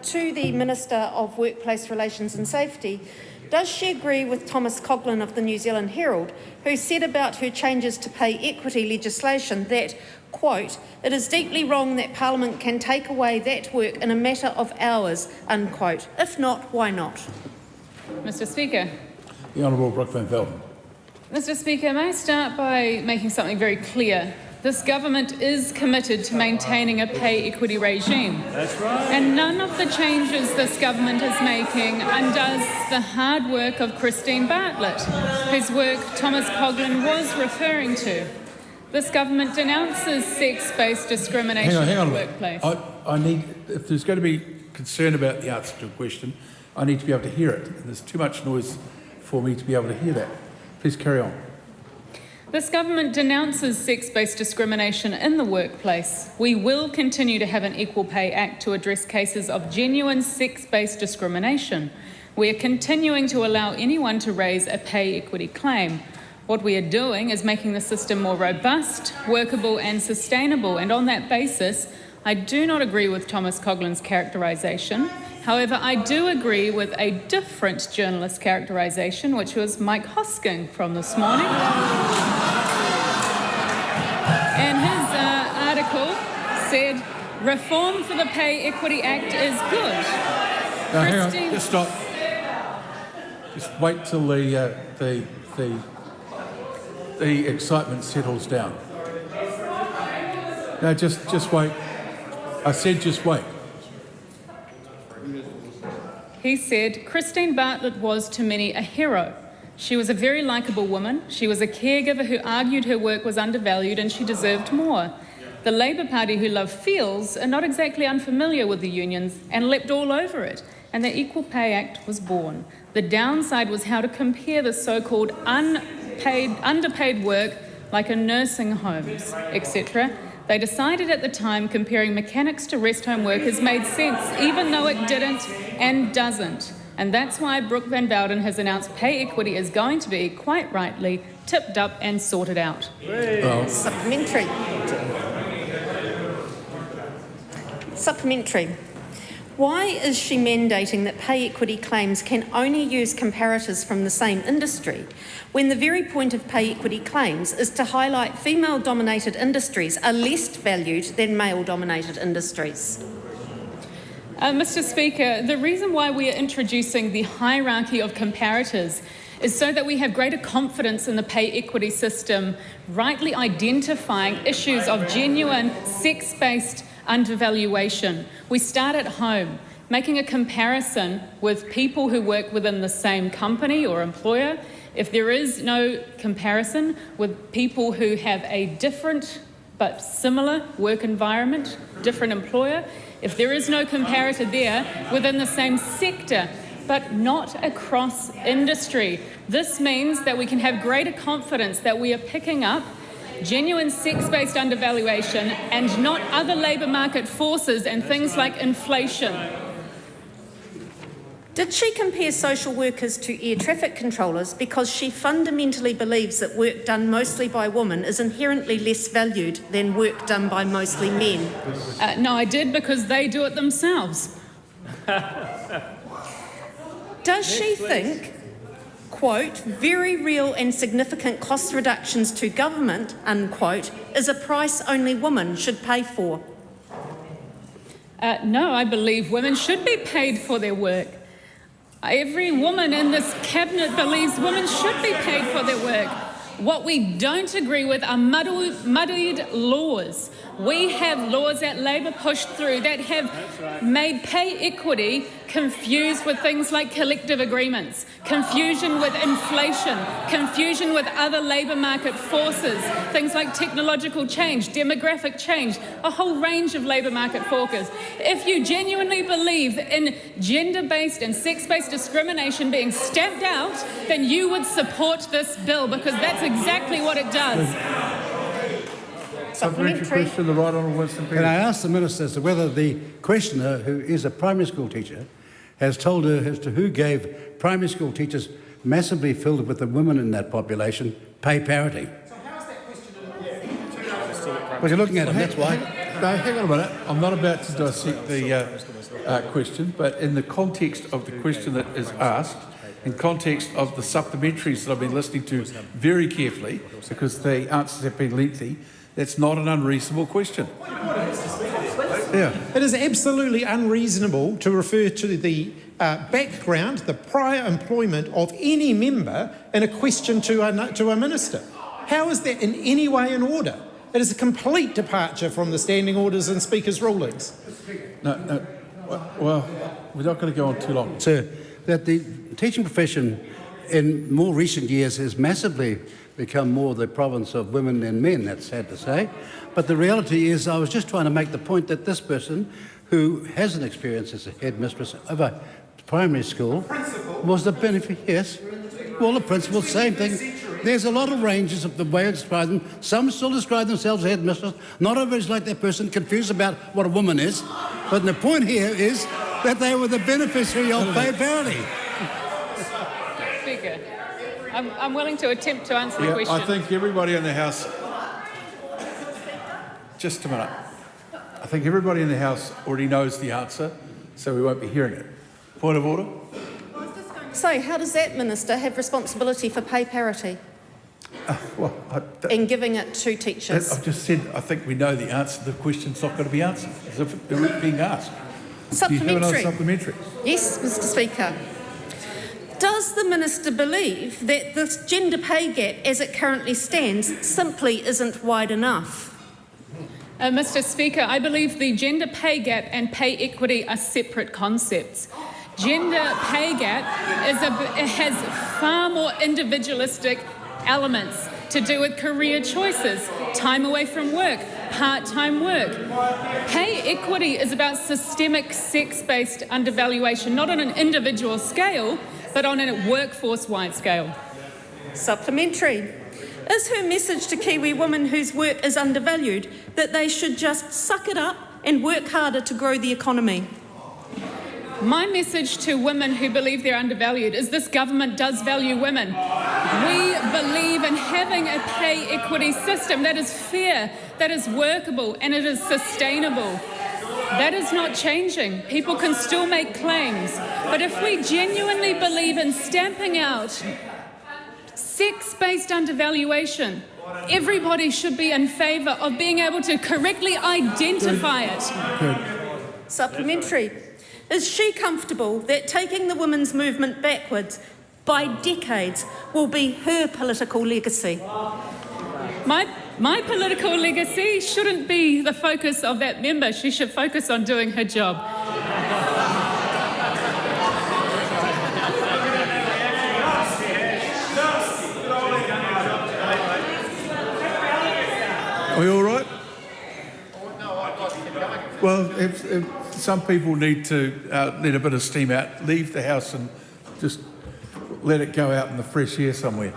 To the Minister of Workplace Relations and Safety, does she agree with Thomas Coughlan of the New Zealand Herald, who said about her changes to pay equity legislation that, quote, "it is deeply wrong that Parliament can take away that work in a matter of hours," unquote? If not, why not? Mr Speaker. The Honourable Brooke van Velden. Mr Speaker, may I start by making something very clear? This government is committed to maintaining a pay equity regime. That's right. And none of the changes this government is making undoes the hard work of Christine Bartlett, whose work Thomas Coughlan was referring to. This government denounces sex-based discrimination Hang on. in the workplace. I need, if there's going to be concern about the answer to a question, I need to be able to hear it. There's too much noise for me to be able to hear that. Please carry on. This government denounces sex-based discrimination in the workplace. We will continue to have an Equal Pay Act to address cases of genuine sex-based discrimination. We are continuing to allow anyone to raise a pay equity claim. What we are doing is making the system more robust, workable and sustainable, and on that basis, I do not agree with Thomas Coughlan's characterisation. However, I do agree with a different journalist characterisation, which was Mike Hosking from this morning. And his article said, "Reform for the Pay Equity Act is good." Now, hang on, just stop. Just wait till the excitement settles down. No, just wait. I said just wait. He said, "Christine Bartlett was to many a hero. She was a very likeable woman. She was a caregiver who argued her work was undervalued and she deserved more. The Labour Party, who love feels, are not exactly unfamiliar with the unions and leapt all over it, and the Equal Pay Act was born. The downside was how to compare the so-called underpaid work like in nursing homes, etc. They decided at the time comparing mechanics to rest home workers made sense, even though it didn't and doesn't. And that's why Brooke van Velden has announced pay equity is going to be, quite rightly, tipped up and sorted out." Supplementary. Why is she mandating that pay equity claims can only use comparators from the same industry, when the very point of pay equity claims is to highlight female-dominated industries are less valued than male-dominated industries? Mr Speaker, the reason why we are introducing the hierarchy of comparators is so that we have greater confidence in the pay equity system, rightly identifying issues of genuine sex-based undervaluation. We start at home, making a comparison with people who work within the same company or employer. If there is no comparison with people who have a different but similar work environment, different employer, if there is no comparator there within the same sector, but not across industry, this means that we can have greater confidence that we are picking up genuine sex-based undervaluation and not other labour market forces and things like inflation. Did she compare social workers to air traffic controllers because she fundamentally believes that work done mostly by women is inherently less valued than work done by mostly men? No, I did, because they do it themselves. Does she think, quote, "very real and significant cost reductions to government," unquote, is a price only women should pay for? No, I believe women should be paid for their work. Every woman in this cabinet believes women should be paid for their work. What we don't agree with are muddied laws. We have laws that Labor pushed through that have made pay equity confused with things like collective agreements, confusion with inflation, confusion with other labour market forces, things like technological change, demographic change, a whole range of labour market forces. If you genuinely believe in gender-based and sex-based discrimination being stamped out, then you would support this bill, because that's exactly what it does. Supplementary question, the Right Honourable Winston Peters. Can I ask the Minister as to whether the questioner, who is a primary school teacher, has told her as to who gave primary school teachers massively filled with the women in that population pay parity? So how is that question? Well, you're looking at him, that's why. no, hang on a minute. I'm not about to dissect the question, but in the context of the question that is asked, in context of the supplementaries that I've been listening to very carefully, because the answers have been lengthy, that's not an unreasonable question. Yeah. It is absolutely unreasonable to refer to the background, the prior employment of any member in a question to a minister. How is that in any way in order? It is a complete departure from the standing orders and Speaker's rulings. No. Well, we're not going to go on too long. Sir, that the teaching profession in more recent years has massively become more the province of women than men, that's sad to say. But the reality is, I was just trying to make the point that this person, who has an experience as a headmistress of a primary school, was the benefit, yes. Well, the principal, same thing. There's a lot of ranges of the way to describe them. Some still describe themselves as headmistress. Not everybody's like that person, confused about what a woman is. But the point here is that they were the beneficiary of pay parity. Speaker, I'm willing to attempt to answer the question. I think everybody in the House... Just a minute. I think everybody in the House already knows the answer, so we won't be hearing it. Point of order? So how does that minister have responsibility for pay parity in giving it to teachers? I've just said I think we know the answer. The question's not going to be answered, as if it were being asked. Do you have another supplementary? Yes, Mr Speaker. Does the minister believe that the gender pay gap as it currently stands simply isn't wide enough? Mr Speaker, I believe the gender pay gap and pay equity are separate concepts. Gender pay gap has far more individualistic elements to do with career choices, time away from work, part-time work. Pay equity is about systemic sex-based undervaluation, not on an individual scale, but on a workforce-wide scale. Supplementary. Is her message to Kiwi women whose work is undervalued that they should just suck it up and work harder to grow the economy? My message to women who believe they're undervalued is this government does value women. We believe in having a pay equity system that is fair, that is workable, and it is sustainable. That is not changing. People can still make claims. But if we genuinely believe in stamping out sex-based undervaluation, everybody should be in favour of being able to correctly identify it. Supplementary. Is she comfortable that taking the women's movement backwards by decades will be her political legacy? My political legacy shouldn't be the focus of that member. She should focus on doing her job. Are we all right? Well, if some people need to let a bit of steam out, leave the House and just let it go out in the fresh air somewhere.